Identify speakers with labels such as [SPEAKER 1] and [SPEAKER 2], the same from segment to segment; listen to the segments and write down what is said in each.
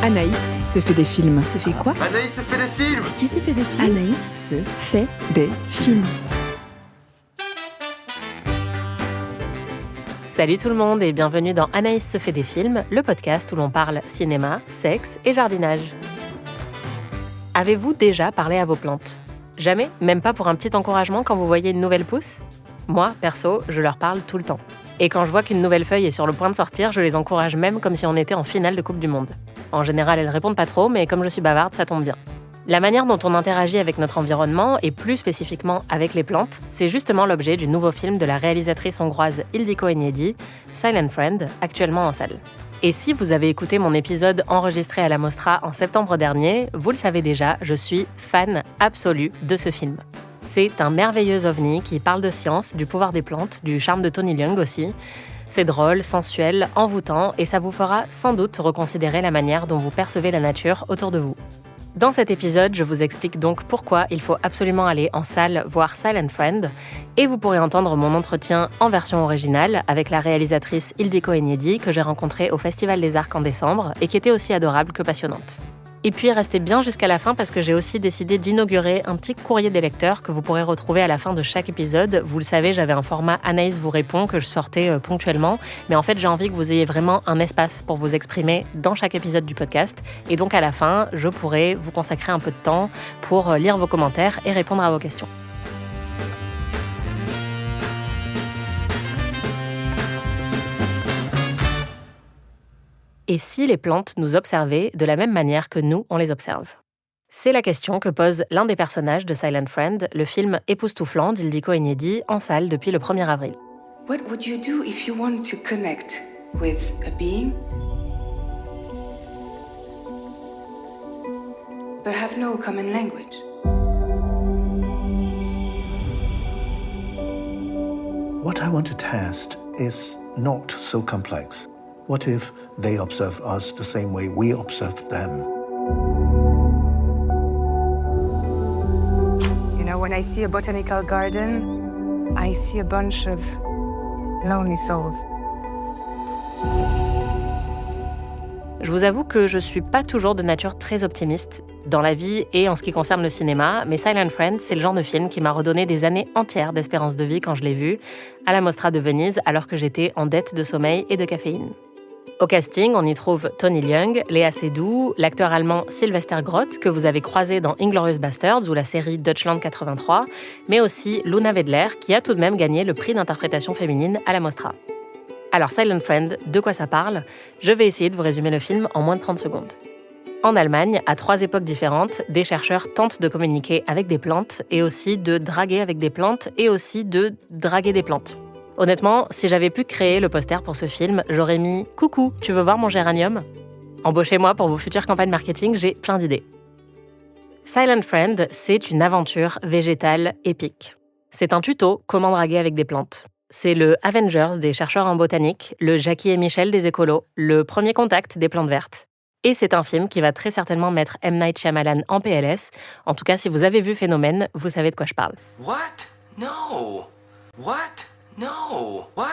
[SPEAKER 1] Anaïs se fait des films.
[SPEAKER 2] Se fait quoi ?
[SPEAKER 3] Anaïs se fait des films.
[SPEAKER 1] Qui se fait des films ? Anaïs se fait des films.
[SPEAKER 4] Salut tout le monde et bienvenue dans Anaïs se fait des films, le podcast où l'on parle cinéma, sexe et jardinage. Avez-vous déjà parlé à vos plantes ? Jamais ? Même pas pour un petit encouragement quand vous voyez une nouvelle pousse ? Moi, perso, je leur parle tout le temps. Et quand je vois qu'une nouvelle feuille est sur le point de sortir, je les encourage même comme si on était en finale de Coupe du Monde. En général, elles répondent pas trop, mais comme je suis bavarde, ça tombe bien. La manière dont on interagit avec notre environnement, et plus spécifiquement avec les plantes, c'est justement l'objet du nouveau film de la réalisatrice hongroise Ildikó Enyedi, Silent Friend, actuellement en salle. Et si vous avez écouté mon épisode enregistré à la Mostra en septembre dernier, vous le savez déjà, je suis fan absolue de ce film. C'est un merveilleux ovni qui parle de science, du pouvoir des plantes, du charme de Tony Leung aussi. C'est drôle, sensuel, envoûtant, et ça vous fera sans doute reconsidérer la manière dont vous percevez la nature autour de vous. Dans cet épisode, je vous explique donc pourquoi il faut absolument aller en salle voir Silent Friend, et vous pourrez entendre mon entretien en version originale avec la réalisatrice Ildikó Enyedi que j'ai rencontrée au Festival des Arcs en décembre et qui était aussi adorable que passionnante. Et puis restez bien jusqu'à la fin parce que j'ai aussi décidé d'inaugurer un petit courrier des lecteurs que vous pourrez retrouver à la fin de chaque épisode. Vous le savez, j'avais un format Anaïs vous répond que je sortais ponctuellement, mais en fait j'ai envie que vous ayez vraiment un espace pour vous exprimer dans chaque épisode du podcast. Et donc à la fin, je pourrai vous consacrer un peu de temps pour lire vos commentaires et répondre à vos questions. Et si les plantes nous observaient de la même manière que nous, on les observe ? C'est la question que pose l'un des personnages de Silent Friend, le film époustouflant d'Ildikó Enyedi, en salle depuis le 1er avril.
[SPEAKER 5] What would you do if you want to connect with a being, but have no common language?
[SPEAKER 6] What I want to test is not so complex. What if they observe us the same way we observe them?
[SPEAKER 5] You know, when I see a botanical garden, I see a bunch of lonely souls.
[SPEAKER 4] Je vous avoue que je suis pas toujours de nature très optimiste dans la vie et en ce qui concerne le cinéma, mais Silent Friend, c'est le genre de film qui m'a redonné des années entières d'espérance de vie quand je l'ai vu, à la Mostra de Venise, alors que j'étais en dette de sommeil et de caféine. Au casting, on y trouve Tony Leung, Léa Seydoux, l'acteur allemand Sylvester Groth, que vous avez croisé dans Inglorious Basterds ou la série Deutschland 83, mais aussi Luna Wedler, qui a tout de même gagné le prix d'interprétation féminine à la Mostra. Alors Silent Friend, de quoi ça parle ? Je vais essayer de vous résumer le film en moins de 30 secondes. En Allemagne, à 3 époques différentes, des chercheurs tentent de communiquer avec des plantes et aussi de draguer avec des plantes et aussi de draguer des plantes. Honnêtement, si j'avais pu créer le poster pour ce film, j'aurais mis « Coucou, tu veux voir mon géranium ?» Embauchez-moi pour vos futures campagnes marketing, j'ai plein d'idées. Silent Friend, c'est une aventure végétale épique. C'est un tuto comment draguer avec des plantes. C'est le Avengers des chercheurs en botanique, le Jackie et Michel des écolos, le premier contact des plantes vertes. Et c'est un film qui va très certainement mettre M. Night Shyamalan en PLS. En tout cas, si vous avez vu Phénomène, vous savez de quoi je parle.
[SPEAKER 3] What? No. What? No. What?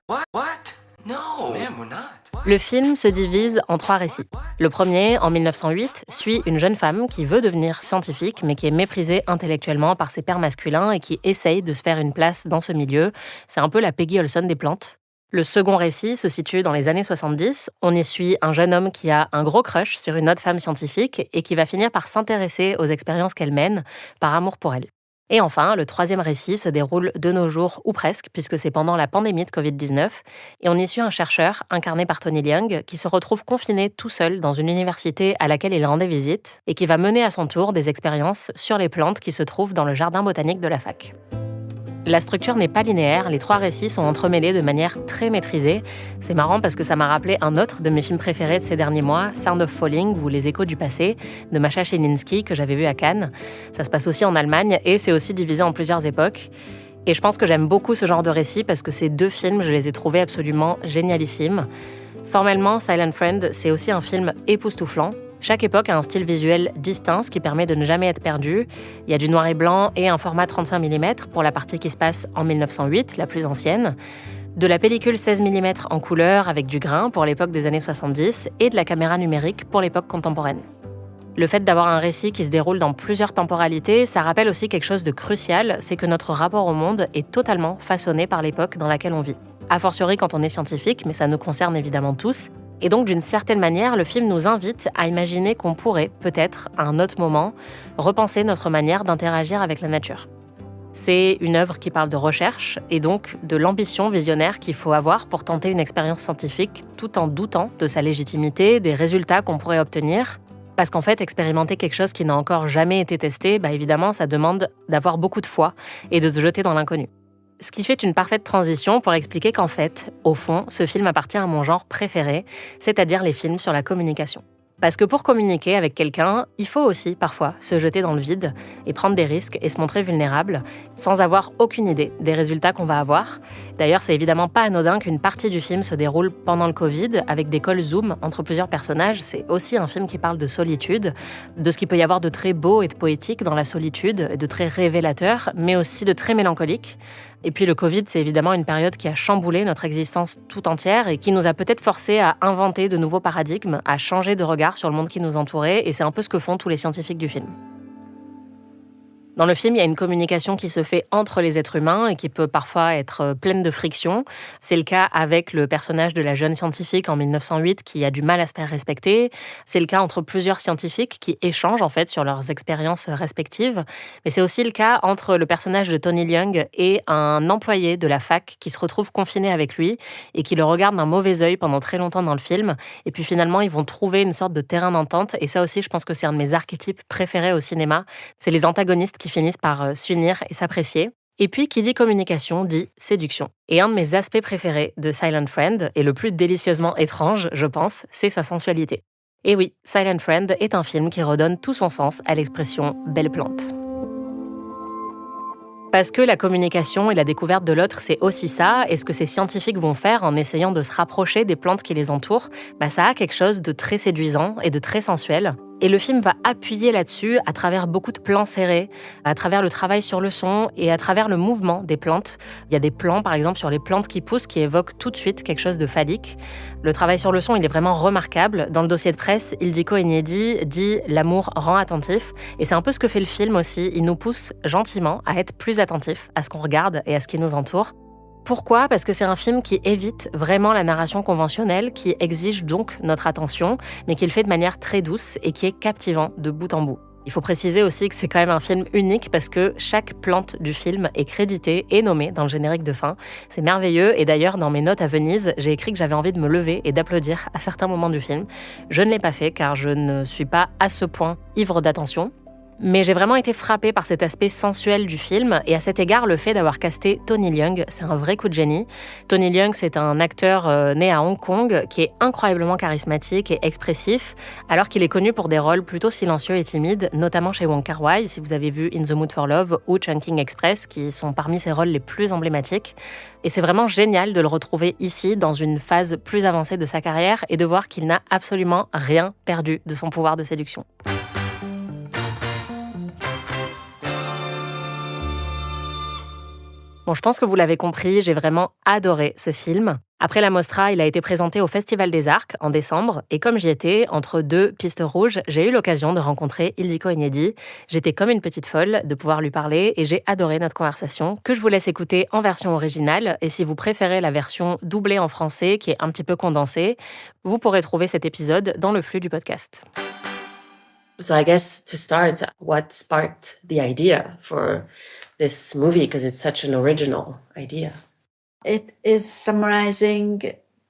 [SPEAKER 3] No. Ma'am, we're not.
[SPEAKER 4] Le film se divise en 3 récits. Le premier, en 1908, suit une jeune femme qui veut devenir scientifique, mais qui est méprisée intellectuellement par ses pairs masculins et qui essaye de se faire une place dans ce milieu. C'est un peu la Peggy Olson des plantes. Le second récit se situe dans les années 70. On y suit un jeune homme qui a un gros crush sur une autre femme scientifique et qui va finir par s'intéresser aux expériences qu'elle mène, par amour pour elle. Et enfin, le troisième récit se déroule de nos jours, ou presque, puisque c'est pendant la pandémie de Covid-19, et on y suit un chercheur, incarné par Tony Leung, qui se retrouve confiné tout seul dans une université à laquelle il rendait visite, et qui va mener à son tour des expériences sur les plantes qui se trouvent dans le jardin botanique de la fac. La structure n'est pas linéaire, les 3 récits sont entremêlés de manière très maîtrisée. C'est marrant parce que ça m'a rappelé un autre de mes films préférés de ces derniers mois, Sound of Falling ou Les Échos du passé, de Masha Shelinski, que j'avais vu à Cannes. Ça se passe aussi en Allemagne et c'est aussi divisé en plusieurs époques. Et je pense que j'aime beaucoup ce genre de récit parce que ces 2 films, je les ai trouvés absolument génialissimes. Formellement, Silent Friend, c'est aussi un film époustouflant. Chaque époque a un style visuel distinct, ce qui permet de ne jamais être perdu. Il y a du noir et blanc et un format 35 mm pour la partie qui se passe en 1908, la plus ancienne. De la pellicule 16 mm en couleur avec du grain pour l'époque des années 70 et de la caméra numérique pour l'époque contemporaine. Le fait d'avoir un récit qui se déroule dans plusieurs temporalités, ça rappelle aussi quelque chose de crucial, c'est que notre rapport au monde est totalement façonné par l'époque dans laquelle on vit. A fortiori quand on est scientifique, mais ça nous concerne évidemment tous. Et donc, d'une certaine manière, le film nous invite à imaginer qu'on pourrait, peut-être, à un autre moment, repenser notre manière d'interagir avec la nature. C'est une œuvre qui parle de recherche et donc de l'ambition visionnaire qu'il faut avoir pour tenter une expérience scientifique tout en doutant de sa légitimité, des résultats qu'on pourrait obtenir. Parce qu'en fait, expérimenter quelque chose qui n'a encore jamais été testé, évidemment, ça demande d'avoir beaucoup de foi et de se jeter dans l'inconnu. Ce qui fait une parfaite transition pour expliquer qu'en fait, au fond, ce film appartient à mon genre préféré, c'est-à-dire les films sur la communication. Parce que pour communiquer avec quelqu'un, il faut aussi parfois se jeter dans le vide et prendre des risques et se montrer vulnérable sans avoir aucune idée des résultats qu'on va avoir. D'ailleurs, c'est évidemment pas anodin qu'une partie du film se déroule pendant le Covid avec des calls Zoom entre plusieurs personnages. C'est aussi un film qui parle de solitude, de ce qu'il peut y avoir de très beau et de poétique dans la solitude, de très révélateur, mais aussi de très mélancolique. Et puis le Covid, c'est évidemment une période qui a chamboulé notre existence tout entière et qui nous a peut-être forcés à inventer de nouveaux paradigmes, à changer de regard sur le monde qui nous entourait, et c'est un peu ce que font tous les scientifiques du film. Dans le film, il y a une communication qui se fait entre les êtres humains et qui peut parfois être pleine de frictions. C'est le cas avec le personnage de la jeune scientifique en 1908 qui a du mal à se faire respecter. C'est le cas entre plusieurs scientifiques qui échangent en fait sur leurs expériences respectives. Mais c'est aussi le cas entre le personnage de Tony Leung et un employé de la fac qui se retrouve confiné avec lui et qui le regarde d'un mauvais œil pendant très longtemps dans le film. Et puis finalement, ils vont trouver une sorte de terrain d'entente. Et ça aussi, je pense que c'est un de mes archétypes préférés au cinéma. C'est les antagonistes qui finissent par s'unir et s'apprécier. Et puis, qui dit communication, dit séduction. Et un de mes aspects préférés de Silent Friend, et le plus délicieusement étrange, je pense, c'est sa sensualité. Et oui, Silent Friend est un film qui redonne tout son sens à l'expression « belle plante ». Parce que la communication et la découverte de l'autre, c'est aussi ça, et ce que ces scientifiques vont faire en essayant de se rapprocher des plantes qui les entourent, ça a quelque chose de très séduisant et de très sensuel. Et le film va appuyer là-dessus à travers beaucoup de plans serrés, à travers le travail sur le son et à travers le mouvement des plantes. Il y a des plans, par exemple, sur les plantes qui poussent qui évoquent tout de suite quelque chose de phallique. Le travail sur le son, il est vraiment remarquable. Dans le dossier de presse, Ildikó Enyedi dit « L'amour rend attentif ». Et c'est un peu ce que fait le film aussi. Il nous pousse gentiment à être plus attentifs à ce qu'on regarde et à ce qui nous entoure. Pourquoi ? Parce que c'est un film qui évite vraiment la narration conventionnelle, qui exige donc notre attention, mais qui le fait de manière très douce et qui est captivant de bout en bout. Il faut préciser aussi que c'est quand même un film unique parce que chaque plante du film est créditée et nommée dans le générique de fin. C'est merveilleux et d'ailleurs, dans mes notes à Venise, j'ai écrit que j'avais envie de me lever et d'applaudir à certains moments du film. Je ne l'ai pas fait car je ne suis pas à ce point ivre d'attention. Mais j'ai vraiment été frappée par cet aspect sensuel du film et à cet égard, le fait d'avoir casté Tony Leung, c'est un vrai coup de génie. Tony Leung, c'est un acteur né à Hong Kong qui est incroyablement charismatique et expressif, alors qu'il est connu pour des rôles plutôt silencieux et timides, notamment chez Wong Kar-wai, si vous avez vu In the Mood for Love ou Chungking Express, qui sont parmi ses rôles les plus emblématiques. Et c'est vraiment génial de le retrouver ici, dans une phase plus avancée de sa carrière, et de voir qu'il n'a absolument rien perdu de son pouvoir de séduction. Bon, je pense que vous l'avez compris, j'ai vraiment adoré ce film. Après la Mostra, il a été présenté au Festival des Arcs en décembre, et comme j'y étais, entre deux pistes rouges, j'ai eu l'occasion de rencontrer Ildikó Enyedi. J'étais comme une petite folle de pouvoir lui parler, et j'ai adoré notre conversation, que je vous laisse écouter en version originale, et si vous préférez la version doublée en français, qui est un petit peu condensée, vous pourrez trouver cet épisode dans le flux du podcast.
[SPEAKER 2] So I guess to start, what sparked the idea for this movie, because it's such an original idea?
[SPEAKER 7] It is summarizing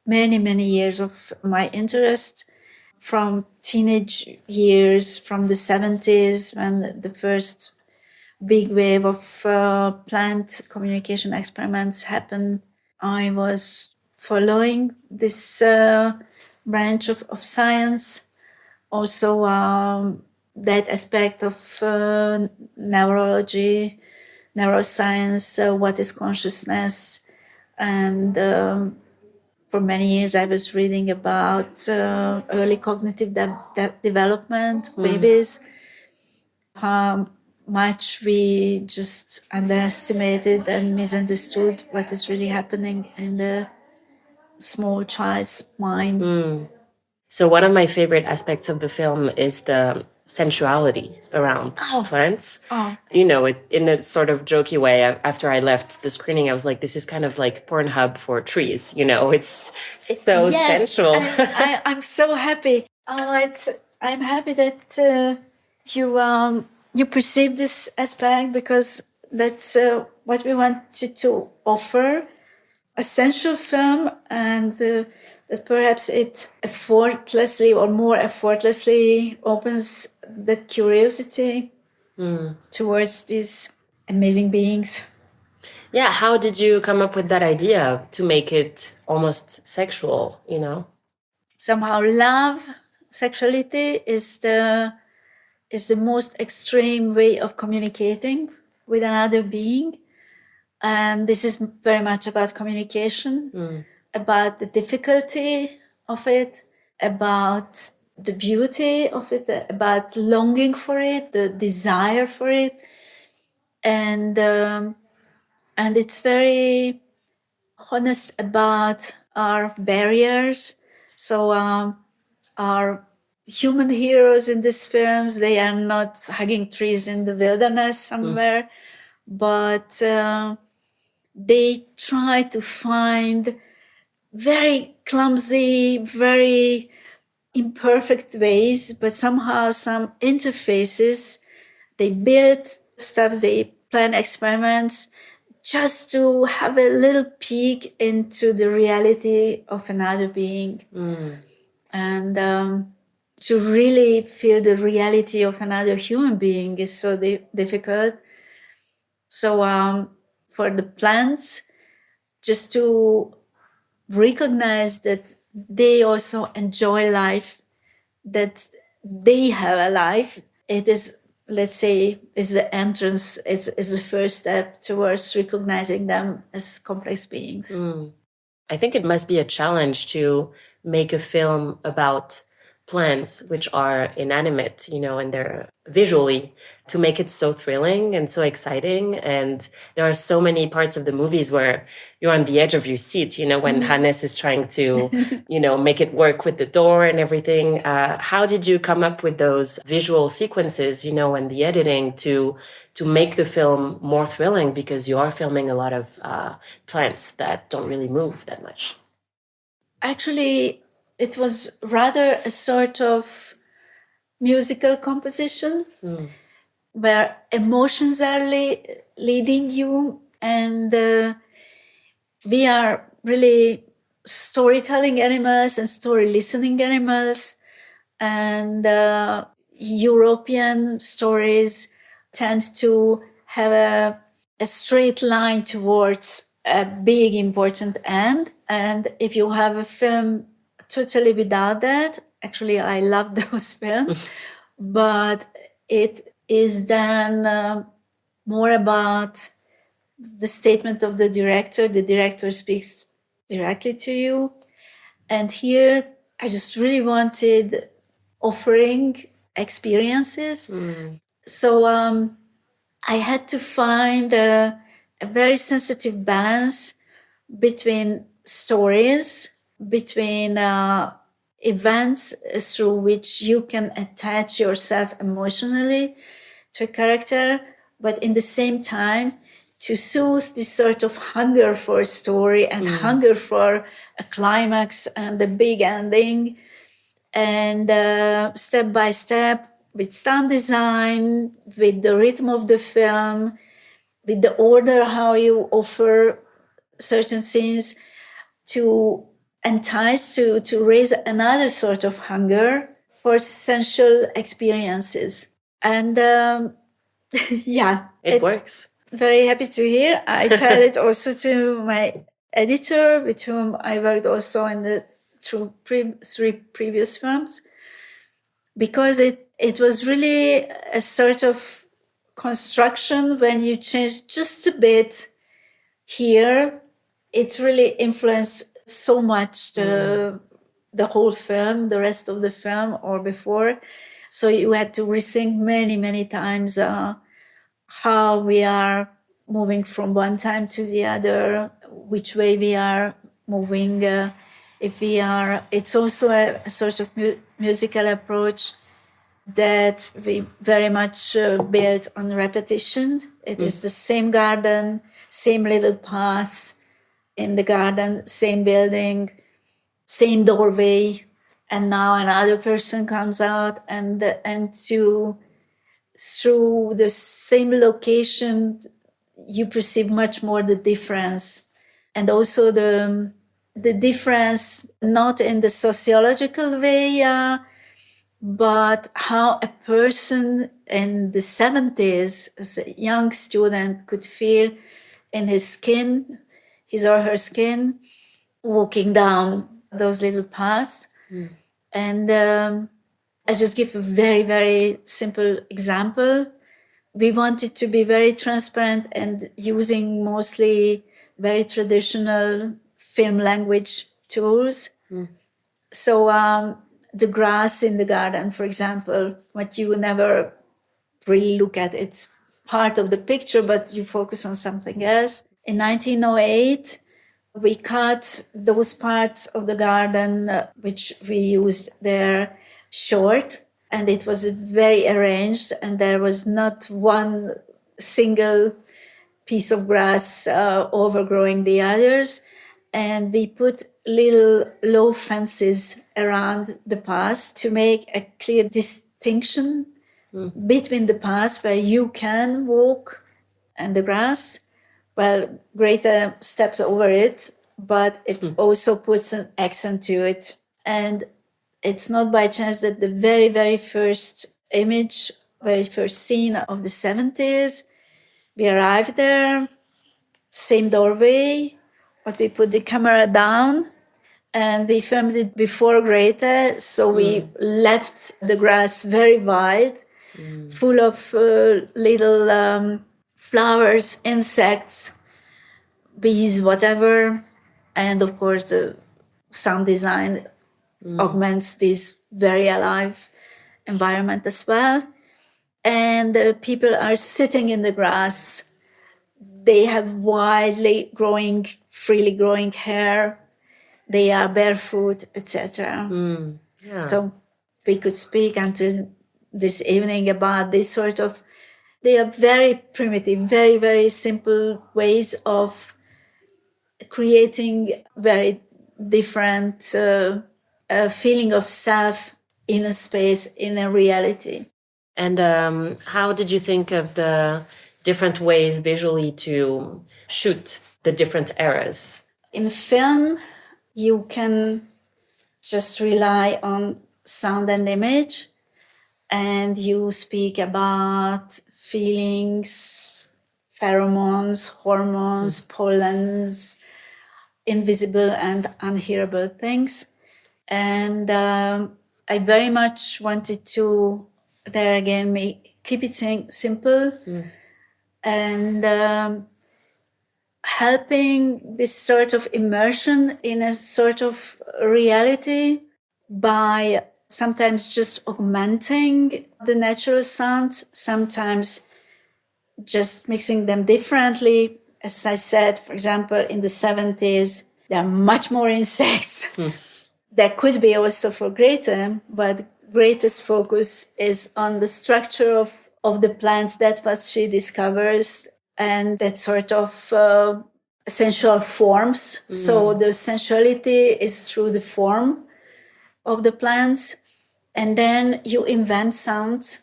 [SPEAKER 7] many, many years of my interest from teenage years, from the 70s, when the first big wave of plant communication experiments happened. I was following this branch of science. Also, that aspect of neurology, neuroscience, what is consciousness. And for many years, I was reading about early cognitive development, babies. much we just underestimated and misunderstood what is really happening in the small child's mind.
[SPEAKER 2] So one of my favorite aspects of the film is the sensuality around plants. You know, in a sort of jokey way. After I left the screening, I was like, this is kind of like Pornhub for trees. You know, it's so sensual.
[SPEAKER 7] I'm so happy. I'm happy that you perceive this aspect, because that's what we wanted to offer. A sensual film, and that perhaps it effortlessly or more effortlessly opens the curiosity towards these amazing beings.
[SPEAKER 2] Yeah, how did you come up with that idea to make it almost sexual, you know?
[SPEAKER 7] Somehow love, sexuality is the most extreme way of communicating with another being. And this is very much about communication, about the difficulty of it, about the beauty of it, about longing for it, the desire for it. And it's very honest about our barriers. So our human heroes in these films, they are not hugging trees in the wilderness somewhere, but they try to find very clumsy, very imperfect ways, but somehow some interfaces. They build stuff, they plan experiments just to have a little peek into the reality of another being. And to really feel the reality of another human being is so difficult. So for the plants, just to recognize that they also enjoy life, that they have a life, it is, let's say, is the entrance, is the first step towards recognizing them as complex beings.
[SPEAKER 2] I think it must be a challenge to make a film about plants which are inanimate, you know, and they're visually, to make it so thrilling and so exciting. And there are so many parts of the movies where you're on the edge of your seat, you know, when Hannes is trying to, you know, make it work with the door and everything. How did you come up with those visual sequences, you know, and the editing to make the film more thrilling? Because you are filming a lot of plants that don't really move that much.
[SPEAKER 7] Actually, it was rather a sort of musical composition where emotions are leading you, and we are really storytelling animals and story listening animals, and European stories tend to have a straight line towards a big important end. And if you have a film totally without that, actually I love those films, but it is then more about the statement of the director. The director speaks directly to you. And here I just really wanted offering experiences. So I had to find a very sensitive balance between stories, between events through which you can attach yourself emotionally to a character, but in the same time to soothe this sort of hunger for a story and hunger for a climax and a big ending. And step by step, with sound design, with the rhythm of the film, with the order how you offer certain scenes, to entice, to raise another sort of hunger for sensual experiences. And yeah.
[SPEAKER 2] It works.
[SPEAKER 7] Very happy to hear. I tell it also to my editor, with whom I worked also in the three previous films, because it was really a sort of construction. When you change just a bit here, it really influenced so much the whole film, the rest of the film or before. So you had to rethink many, many times how we are moving from one time to the other, which way we are moving. It's also a sort of musical approach that we very much built on repetition. It is the same garden, same little path in the garden, same building, same doorway, and now another person comes out, and through the same location, you perceive much more the difference, and also the difference not in the sociological way, but how a person in the 70s, as a young student, could feel in his or her skin, walking down those little paths. And I just give a very, very simple example. We wanted to be very transparent and using mostly very traditional film language tools. So the grass in the garden, for example, what you never really look at, it's part of the picture, but you focus on something else. In 1908, we cut those parts of the garden which we used there short, and it was very arranged, and there was not one single piece of grass overgrowing the others. And we put little low fences around the path to make a clear distinction between the path where you can walk and the grass. Well, Greta steps over it, but it also puts an accent to it. And it's not by chance that the very, very first image, very first scene of the 70s, we arrived there, same doorway, but we put the camera down and we filmed it before Greta. So we left the grass very wide, full of little flowers, insects, bees, whatever. And of course, the sound design augments this very alive environment as well. And people are sitting in the grass. They have widely growing, freely growing hair. They are barefoot, etc. So we could speak until this evening about this sort of, they are very primitive, very, very simple ways of creating very different feeling of self in a space, in a reality.
[SPEAKER 2] And how did you think of the different ways visually to shoot the different eras?
[SPEAKER 7] In film, you can just rely on sound and image, and you speak about feelings, pheromones, hormones, pollens, invisible and unhearable things. And I very much wanted to, there again, keep it simple and helping this sort of immersion in a sort of reality by sometimes just augmenting the natural sounds, sometimes just mixing them differently. As I said, for example, in the 70s, there are much more insects. There could be also for Greta, but greatest focus is on the structure of the plants. That what she discovers, and that sort of sensual forms. So the sensuality is through the form of the plants. And then you invent sounds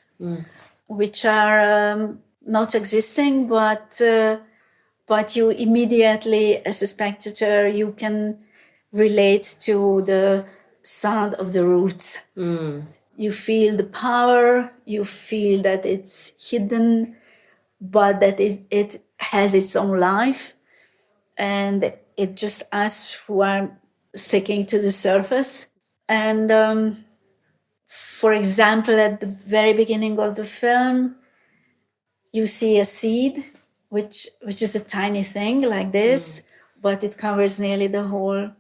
[SPEAKER 7] which are not existing, but you immediately, as a spectator, you can relate to the sound of the roots. You feel the power, you feel that it's hidden, but that it has its own life. And it just us who are sticking to the surface. And for example, at the very beginning of the film, you see a seed, which is a tiny thing like this, but it covers nearly the whole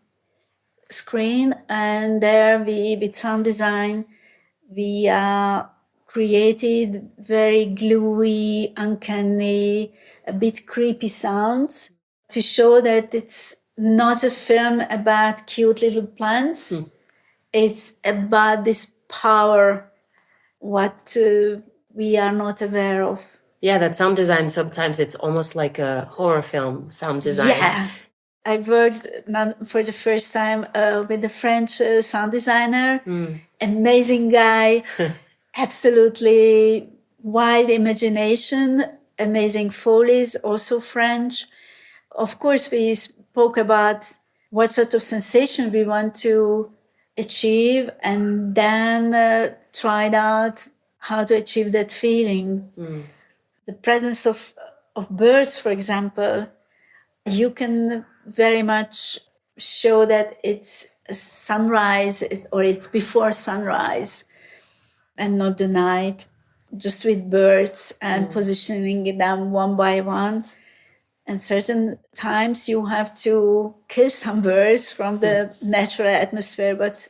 [SPEAKER 7] screen. And there we, with sound design, we created very gluey, uncanny, a bit creepy sounds to show that it's not a film about cute little plants. It's about this power, what we are not aware of.
[SPEAKER 2] Yeah, that sound design, sometimes it's almost like a horror film sound design.
[SPEAKER 7] Yeah. I worked for the first time with a French sound designer, amazing guy, absolutely wild imagination, amazing Foley's, also French. Of course, we spoke about what sort of sensation we want to achieve and then tried out how to achieve that feeling. The presence of birds, for example, you can very much show that it's a sunrise or it's before sunrise and not the night, just with birds and positioning them one by one. And certain times you have to kill some birds from the natural atmosphere, but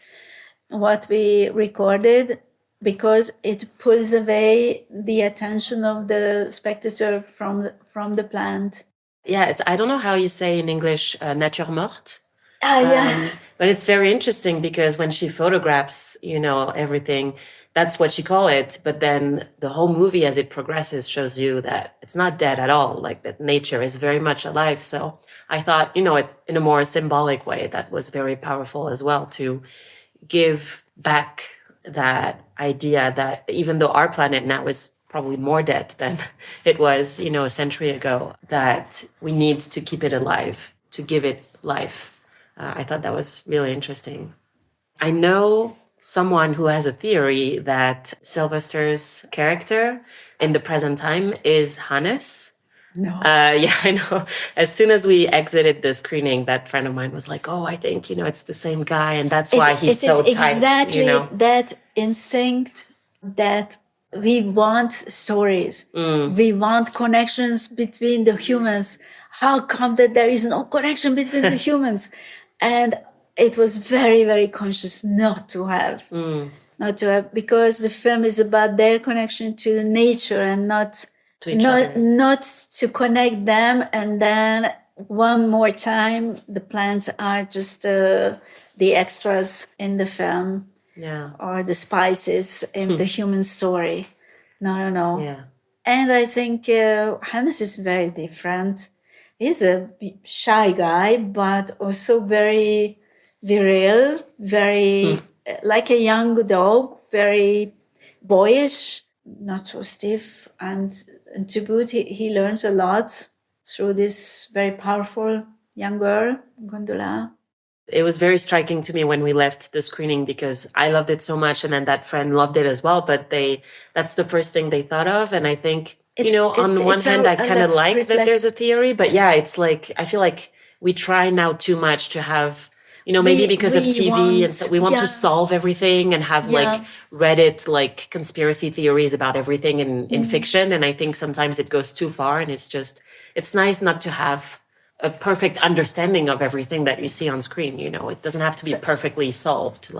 [SPEAKER 7] what we recorded, because it pulls away the attention of the spectator from the plant.
[SPEAKER 2] Yeah, I don't know how you say in English, nature morte.
[SPEAKER 7] Yeah.
[SPEAKER 2] But it's very interesting because when she photographs, everything, that's what she call it. But then the whole movie, as it progresses, shows you that it's not dead at all, like that nature is very much alive. So I thought, it, in a more symbolic way, that was very powerful as well, to give back that idea that even though our planet now is probably more dead than it was, a century ago, that we need to keep it alive, to give it life. I thought that was really interesting. I know someone who has a theory that Sylvester's character in the present time is Hannes.
[SPEAKER 7] No.
[SPEAKER 2] Yeah, I know. As soon as we exited the screening, that friend of mine was like, oh, I think, it's the same guy. And that's why he's so tight.
[SPEAKER 7] Exactly that instinct that we want stories. We want connections between the humans. How come that there is no connection between the humans? And it was very, very conscious not to have, because the film is about their connection to the nature and not to connect them. And then one more time, the plants are just the extras in the film.
[SPEAKER 2] Yeah.
[SPEAKER 7] Or the spices in the human story. No.
[SPEAKER 2] Yeah.
[SPEAKER 7] And I think Hannes is very different. He's a shy guy, but also very virile, very like a young dog, very boyish, not so stiff. And to boot, he learns a lot through this very powerful young girl, Gondola.
[SPEAKER 2] It was very striking to me when we left the screening because I loved it so much, and then that friend loved it as well. But that's the first thing they thought of. And I think, on the one hand, I kind of like that there's a theory, but yeah, it's like, I feel like we try now too much to have, maybe because of TV and so we want to solve everything and have like Reddit, like conspiracy theories about everything in fiction. And I think sometimes it goes too far, and it's nice not to have a perfect understanding of everything that you see on screen. It doesn't have to be perfectly solved.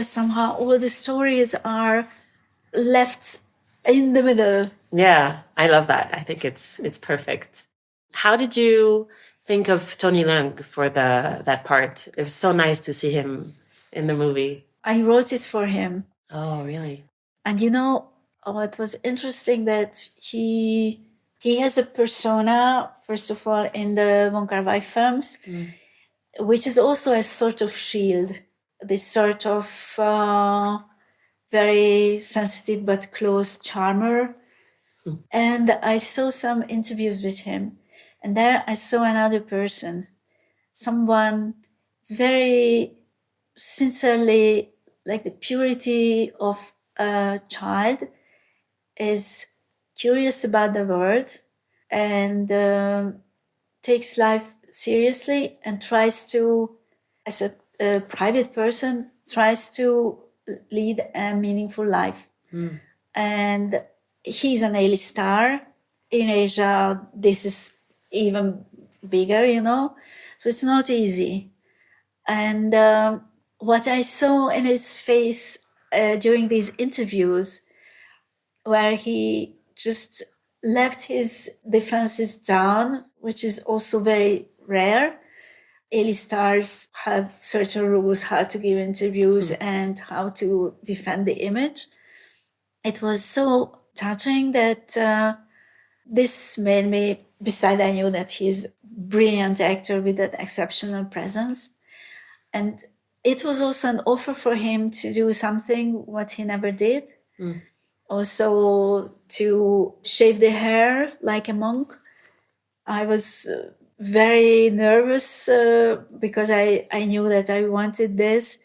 [SPEAKER 7] Somehow all the stories are left in the middle.
[SPEAKER 2] Yeah, I love that. I think it's perfect. How did you think of Tony Leung for that part? It was so nice to see him in the movie.
[SPEAKER 7] I wrote it for him.
[SPEAKER 2] Oh, really?
[SPEAKER 7] And what was interesting that he has a persona, first of all, in the Wong Kar-wai films, which is also a sort of shield, this sort of very sensitive but close charmer. And I saw some interviews with him, and there I saw another person, someone very sincerely, like the purity of a child, is curious about the world and takes life seriously and tries to, as a private person, tries to lead a meaningful life. And he's an A-list star. In Asia, this is even bigger, so it's not easy. And what I saw in his face during these interviews where he just left his defenses down, which is also very rare. A stars have certain rules how to give interviews and how to defend the image. It was so touching that this made me, besides I knew that he's a brilliant actor with an exceptional presence. And it was also an offer for him to do something what he never did. Also to shave the hair like a monk. I was very nervous because I knew that I wanted this,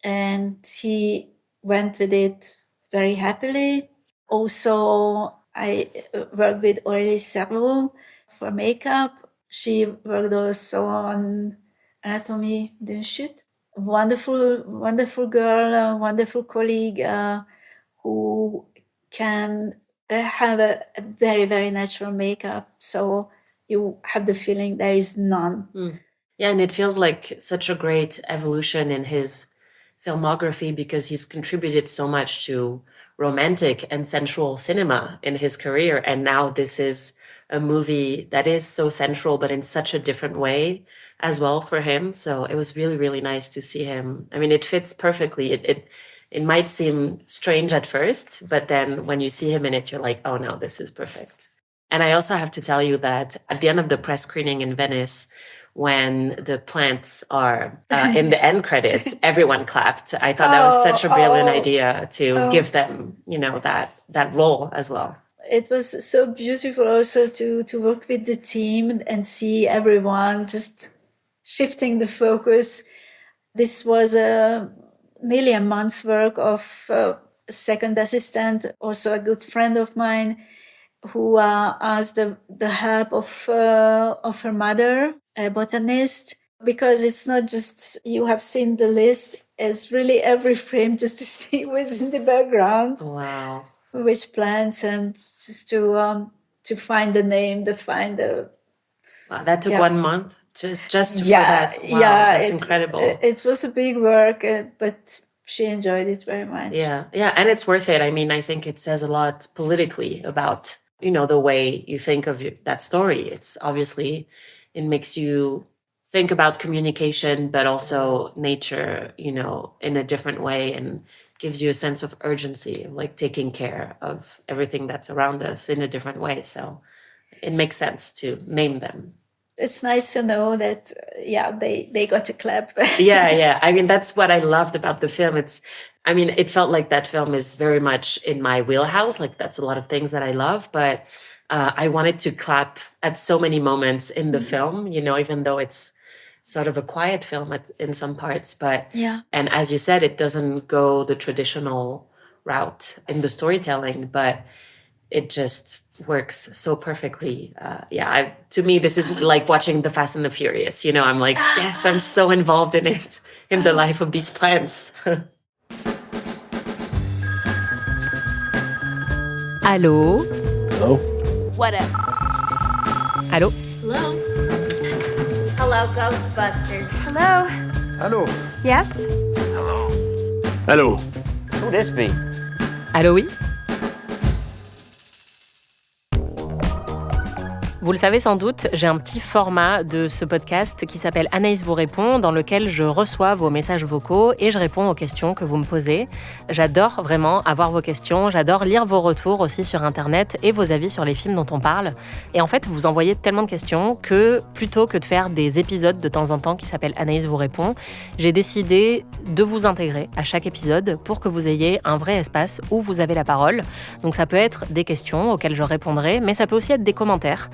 [SPEAKER 7] and he went with it very happily. Also, I worked with Aurélie Serrault for makeup. She worked also on Anatomie d'une chute. Wonderful girl, a wonderful colleague who can have a very, very natural makeup. So you have the feeling there is none.
[SPEAKER 2] Yeah, and it feels like such a great evolution in his filmography because he's contributed so much to romantic and sensual cinema in his career. And now this is a movie that is so sensual, but in such a different way as well for him. So it was really, really nice to see him. I mean, it fits perfectly. It might seem strange at first, but then when you see him in it, you're like, oh no, this is perfect. And I also have to tell you that at the end of the press screening in Venice, when the plants are in the end credits, everyone clapped. I thought that was such a brilliant idea to give them, that role as well.
[SPEAKER 7] It was so beautiful also to work with the team and see everyone just shifting the focus. This was nearly a month's work of a second assistant, also a good friend of mine, who asked the help of her mother, a botanist, because it's not just you have seen the list, it's really every frame just to see what's in the background.
[SPEAKER 2] Wow.
[SPEAKER 7] Which plants, and just to find the name, to find the...
[SPEAKER 2] Wow, that took 1 month just for that. Wow, that's incredible.
[SPEAKER 7] It was a big work, but she enjoyed it very much.
[SPEAKER 2] Yeah, and it's worth it. I mean, I think it says a lot politically about, the way you think of that story. It's obviously, it makes you think about communication, but also nature, in a different way, and gives you a sense of urgency, like taking care of everything that's around us in a different way. So it makes sense to name them.
[SPEAKER 7] It's nice to know that, they got a clap.
[SPEAKER 2] Yeah. I mean, that's what I loved about the film. It felt like that film is very much in my wheelhouse. Like, that's a lot of things that I love, but I wanted to clap at so many moments in the film, even though it's sort of a quiet film in some parts. But, and as you said, it doesn't go the traditional route in the storytelling, but it just works so perfectly. To me, this is like watching The Fast and the Furious. I'm like, yes, I'm so involved in it, in the life of these plants.
[SPEAKER 4] Allô?
[SPEAKER 8] Hello?
[SPEAKER 9] What up?
[SPEAKER 4] Allô?
[SPEAKER 7] Hello.
[SPEAKER 9] Hello, Ghostbusters.
[SPEAKER 5] Hello.
[SPEAKER 8] Hello?
[SPEAKER 5] Yes?
[SPEAKER 8] Hello?
[SPEAKER 3] Who this be?
[SPEAKER 4] Allô, oui? Vous le savez sans doute, j'ai un petit format de ce podcast qui s'appelle Anaïs vous répond, dans lequel je reçois vos messages vocaux et je réponds aux questions que vous me posez. J'adore vraiment avoir vos questions, j'adore lire vos retours aussi sur Internet et vos avis sur les films dont on parle. Et en fait, vous envoyez tellement de questions que plutôt que de faire des épisodes de temps en temps qui s'appellent Anaïs vous répond, j'ai décidé de vous intégrer à chaque épisode pour que vous ayez un vrai espace où vous avez la parole. Donc ça peut être des questions auxquelles je répondrai, mais ça peut aussi être des commentaires.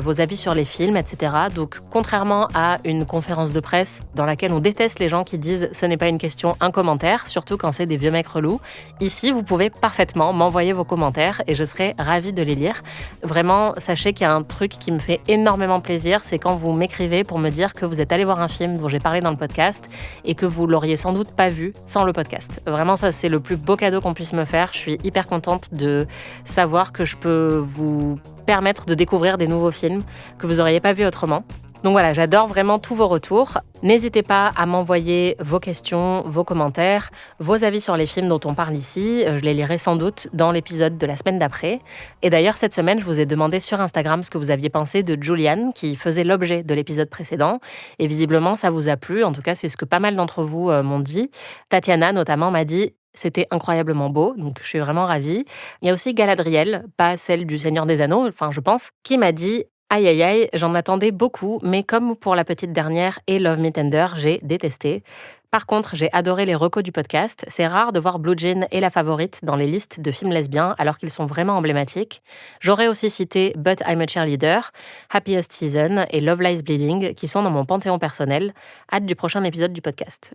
[SPEAKER 4] Vos avis sur les films, etc. Donc, contrairement à une conférence de presse dans laquelle on déteste les gens qui disent « ce n'est pas une question, un commentaire », surtout quand c'est des vieux mecs relous, ici, vous pouvez parfaitement m'envoyer vos commentaires et je serai ravie de les lire. Vraiment, sachez qu'il y a un truc qui me fait énormément plaisir, c'est quand vous m'écrivez pour me dire que vous êtes allé voir un film dont j'ai parlé dans le podcast et que vous l'auriez sans doute pas vu sans le podcast. Vraiment, ça, c'est le plus beau cadeau qu'on puisse me faire. Je suis hyper contente de savoir que je peux vous permettre de découvrir des nouveaux films que vous n'auriez pas vus autrement. Donc voilà, j'adore vraiment tous vos retours. N'hésitez pas à m'envoyer vos questions, vos commentaires, vos avis sur les films dont on parle ici. Je les lirai sans doute dans l'épisode de la semaine d'après. Et d'ailleurs, cette semaine, je vous ai demandé sur Instagram ce que vous aviez pensé de Julian, qui faisait l'objet de l'épisode précédent. Et visiblement, ça vous a plu. En tout cas, c'est ce que pas mal d'entre vous m'ont dit. Tatiana, notamment, m'a dit « C'était incroyablement beau », donc je suis vraiment ravie. Il y a aussi Galadriel, pas celle du Seigneur des Anneaux, enfin je pense, qui m'a dit « Aïe aïe aïe, j'en attendais beaucoup, mais comme pour la petite dernière et Love Me Tender, j'ai détesté. Par contre, j'ai adoré les recos du podcast. C'est rare de voir Blue Jean et La Favorite dans les listes de films lesbiens, alors qu'ils sont vraiment emblématiques. J'aurais aussi cité But I'm a Cheerleader, Happiest Season et Love Lies Bleeding, qui sont dans mon panthéon personnel. Hâte du prochain épisode du podcast. »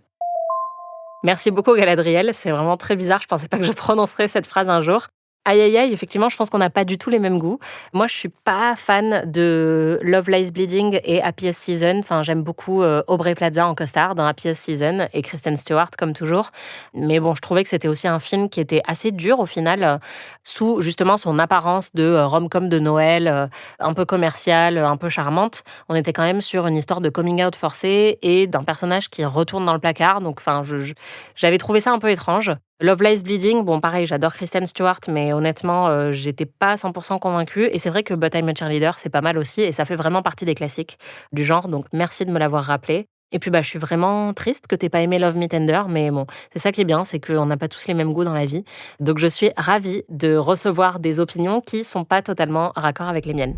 [SPEAKER 4] Merci beaucoup Galadriel, c'est vraiment très bizarre, je pensais pas que je prononcerais cette phrase un jour. Aïe aïe aïe, effectivement, je pense qu'on n'a pas du tout les mêmes goûts. Moi, je suis pas fan de Love Lies Bleeding et Happiest Season. Enfin, j'aime beaucoup Aubrey Plaza en costard dans Happiest Season et Kristen Stewart comme toujours. Mais bon, je trouvais que c'était aussi un film qui était assez dur au final, sous justement son apparence de rom-com de Noël, un peu commerciale, un peu charmante. On était quand même sur une histoire de coming out forcé et d'un personnage qui retourne dans le placard. Donc, enfin, j'avais trouvé ça un peu étrange. Love Lies Bleeding, bon pareil, j'adore Kristen Stewart, mais honnêtement, j'étais pas 100% convaincue. Et c'est vrai que But I'm a Cheerleader, c'est pas mal aussi, et ça fait vraiment partie des classiques du genre, donc merci de me l'avoir rappelé. Et puis je suis vraiment triste que t'aies pas aimé Love Me Tender, mais bon, c'est ça qui est bien, c'est qu'on n'a pas tous les mêmes goûts dans la vie. Donc je suis ravie de recevoir des opinions qui sont pas totalement raccord avec les miennes.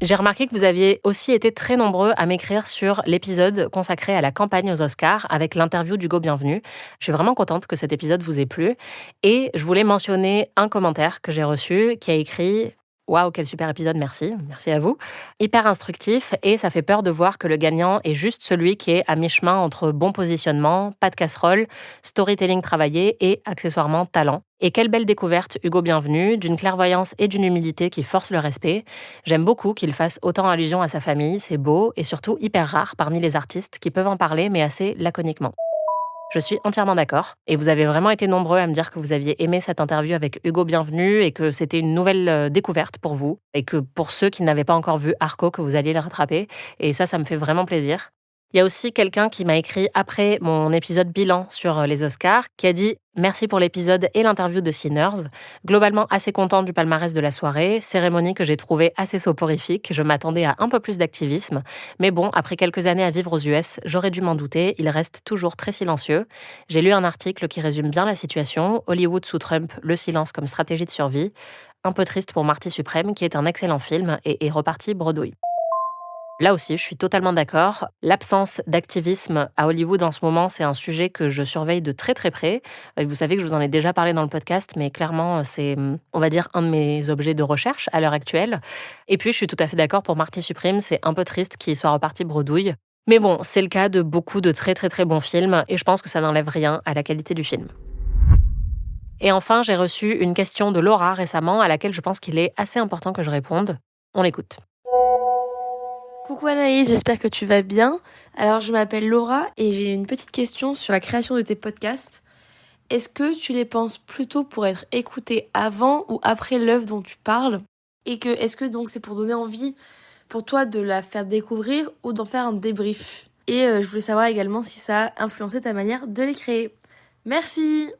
[SPEAKER 4] J'ai remarqué que vous aviez aussi été très nombreux à m'écrire sur l'épisode consacré à la campagne aux Oscars avec l'interview d'Hugo Bienvenu. Je suis vraiment contente que cet épisode vous ait plu. Et je voulais mentionner un commentaire que j'ai reçu qui a écrit « Waouh, quel super épisode, merci. Merci à vous. Hyper instructif et ça fait peur de voir que le gagnant est juste celui qui est à mi-chemin entre bon positionnement, pas de casserole, storytelling travaillé et accessoirement talent. Et quelle belle découverte, Hugo Bienvenu, d'une clairvoyance et d'une humilité qui force le respect. J'aime beaucoup qu'il fasse autant allusion à sa famille, c'est beau et surtout hyper rare parmi les artistes qui peuvent en parler mais assez laconiquement. » Je suis entièrement d'accord. Et vous avez vraiment été nombreux à me dire que vous aviez aimé cette interview avec Hugo Bienvenu et que c'était une nouvelle découverte pour vous. Et que pour ceux qui n'avaient pas encore vu Arco, que vous alliez le rattraper. Et ça me fait vraiment plaisir. Il y a aussi quelqu'un qui m'a écrit après mon épisode bilan sur les Oscars, qui a dit « Merci pour l'épisode et l'interview de Sinners. Globalement assez content du palmarès de la soirée, cérémonie que j'ai trouvée assez soporifique. Je m'attendais à un peu plus d'activisme. Mais bon, après quelques années à vivre aux US, j'aurais dû m'en douter, il reste toujours très silencieux. J'ai lu un article qui résume bien la situation. Hollywood sous Trump, le silence comme stratégie de survie. Un peu triste pour Marty Suprême, qui est un excellent film et est reparti bredouille. » Là aussi, je suis totalement d'accord. L'absence d'activisme à Hollywood en ce moment, c'est un sujet que je surveille de très très près. Vous savez que je vous en ai déjà parlé dans le podcast, mais clairement, c'est, on va dire, un de mes objets de recherche à l'heure actuelle. Et puis, je suis tout à fait d'accord pour Marty Supreme, c'est un peu triste qu'il soit reparti bredouille. Mais bon, c'est le cas de beaucoup de très très très bons films, et je pense que ça n'enlève rien à la qualité du film. Et enfin, j'ai reçu une question de Laura récemment, à laquelle je pense qu'il est assez important que je réponde. On l'écoute.
[SPEAKER 8] Coucou Anaïs, j'espère que tu vas bien. Alors je m'appelle Laura et j'ai une petite question sur la création de tes podcasts. Est-ce que tu les penses plutôt pour être écoutés avant ou après l'œuvre dont tu parles ? Et est-ce que donc c'est pour donner envie pour toi de la faire découvrir ou d'en faire un débrief ? Et je voulais savoir également si ça a influencé ta manière de les créer. Merci.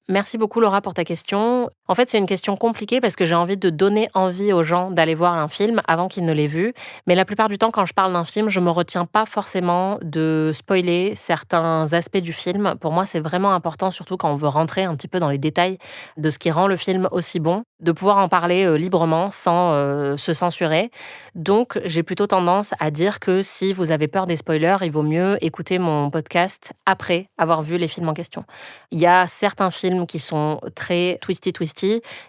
[SPEAKER 4] Merci beaucoup Laura pour ta question. En fait, c'est une question compliquée parce que j'ai envie de donner envie aux gens d'aller voir un film avant qu'ils ne l'aient vu. Mais la plupart du temps, quand je parle d'un film, je me retiens pas forcément de spoiler certains aspects du film. Pour moi, c'est vraiment important, surtout quand on veut rentrer un petit peu dans les détails de ce qui rend le film aussi bon, de pouvoir en parler librement sans se censurer. Donc, j'ai plutôt tendance à dire que si vous avez peur des spoilers, il vaut mieux écouter mon podcast après avoir vu les films en question. Il y a certains films qui sont très twisty,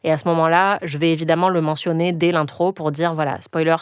[SPEAKER 4] et à ce moment-là, je vais évidemment le mentionner dès l'intro pour dire, voilà, spoiler.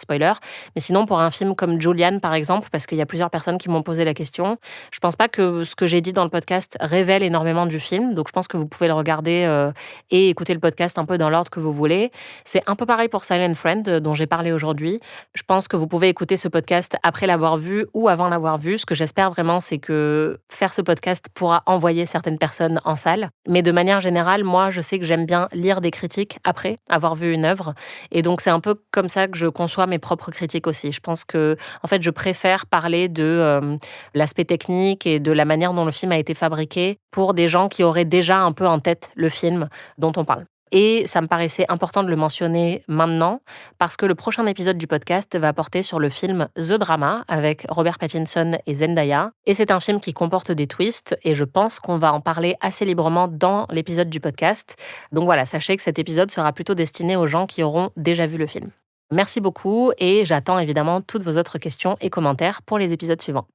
[SPEAKER 4] Mais sinon, pour un film comme Julian, par exemple, parce qu'il y a plusieurs personnes qui m'ont posé la question, je pense pas que ce que j'ai dit dans le podcast révèle énormément du film, donc je pense que vous pouvez le regarder et écouter le podcast un peu dans l'ordre que vous voulez. C'est un peu pareil pour Silent Friend, dont j'ai parlé aujourd'hui. Je pense que vous pouvez écouter ce podcast après l'avoir vu ou avant l'avoir vu. Ce que j'espère vraiment, c'est que faire ce podcast pourra envoyer certaines personnes en salle. Mais de manière générale, moi, je sais que j'aime bien lire des critiques après avoir vu une œuvre. Et donc, c'est un peu comme ça que je conçois mes propres critiques aussi. Je pense que, en fait, je préfère parler de l'aspect technique et de la manière dont le film a été fabriqué pour des gens qui auraient déjà un peu en tête le film dont on parle. Et ça me paraissait important de le mentionner maintenant parce que le prochain épisode du podcast va porter sur le film The Drama avec Robert Pattinson et Zendaya. Et c'est un film qui comporte des twists et je pense qu'on va en parler assez librement dans l'épisode du podcast. Donc voilà, sachez que cet épisode sera plutôt destiné aux gens qui auront déjà vu le film. Merci beaucoup et j'attends évidemment toutes vos autres questions et commentaires pour les épisodes suivants.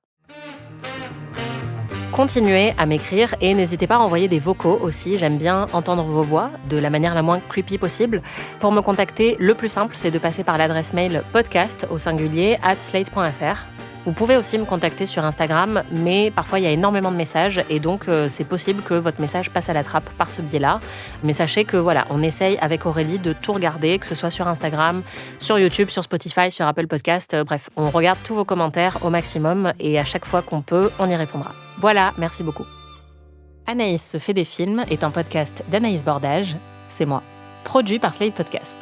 [SPEAKER 4] Continuez à m'écrire et n'hésitez pas à envoyer des vocaux aussi. J'aime bien entendre vos voix de la manière la moins creepy possible. Pour me contacter, le plus simple, c'est de passer par l'adresse mail podcast@slate.fr. Vous pouvez aussi me contacter sur Instagram, mais parfois il y a énormément de messages et donc c'est possible que votre message passe à la trappe par ce biais-là. Mais sachez que voilà, on essaye avec Aurélie de tout regarder, que ce soit sur Instagram, sur YouTube, sur Spotify, sur Apple Podcast. Bref, on regarde tous vos commentaires au maximum et à chaque fois qu'on peut, on y répondra. Voilà, merci beaucoup. Anaïs se fait des films est un podcast d'Anaïs Bordage, c'est moi, produit par Slate Podcast.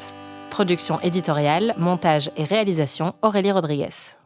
[SPEAKER 4] Production éditoriale, montage et réalisation Aurélie Rodriguez.